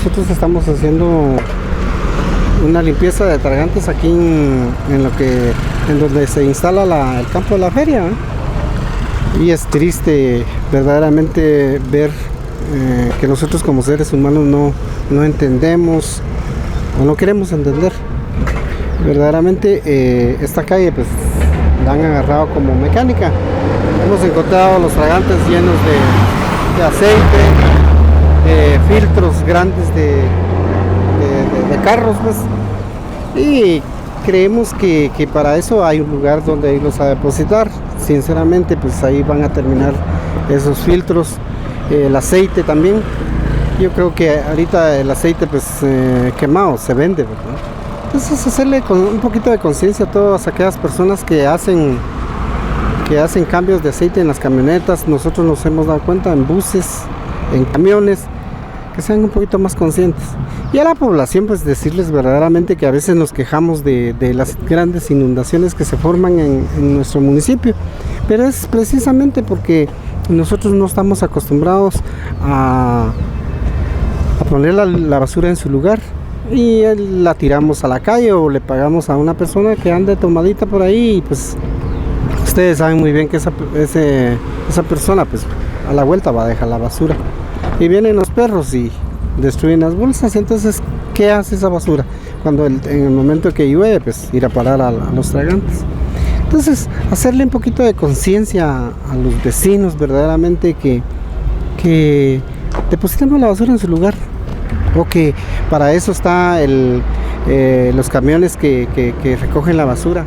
nosotros estamos haciendo una limpieza de tragantes aquí en donde se instala el campo de la feria, ¿eh? Y es triste verdaderamente ver que nosotros como seres humanos no entendemos o no queremos entender. Verdaderamente esta calle pues la han agarrado como mecánica. Hemos encontrado los tragantes llenos de aceite, filtros grandes de carros, pues, y creemos que para eso hay un lugar donde irlos a depositar. Sinceramente, pues ahí van a terminar esos filtros, el aceite también. Yo creo que ahorita el aceite pues quemado se vende, ¿verdad? Entonces hacerle con un poquito de conciencia a todas aquellas personas que hacen cambios de aceite en las camionetas. Nosotros nos hemos dado cuenta en buses, en camiones, que sean un poquito más conscientes. Y a la población pues decirles verdaderamente que a veces nos quejamos de las grandes inundaciones que se forman en nuestro municipio, pero es precisamente porque nosotros no estamos acostumbrados a poner la basura en su lugar y la tiramos a la calle o le pagamos a una persona que ande tomadita por ahí, y pues ustedes saben muy bien que esa persona pues a la vuelta va a dejar la basura y vienen los perros y destruyen las bolsas. Y entonces, ¿qué hace esa basura? Cuando en el momento que llueve pues ir a parar a los tragantes. Entonces hacerle un poquito de conciencia a los vecinos verdaderamente que depositemos la basura en su lugar, o que para eso está los camiones que recogen la basura.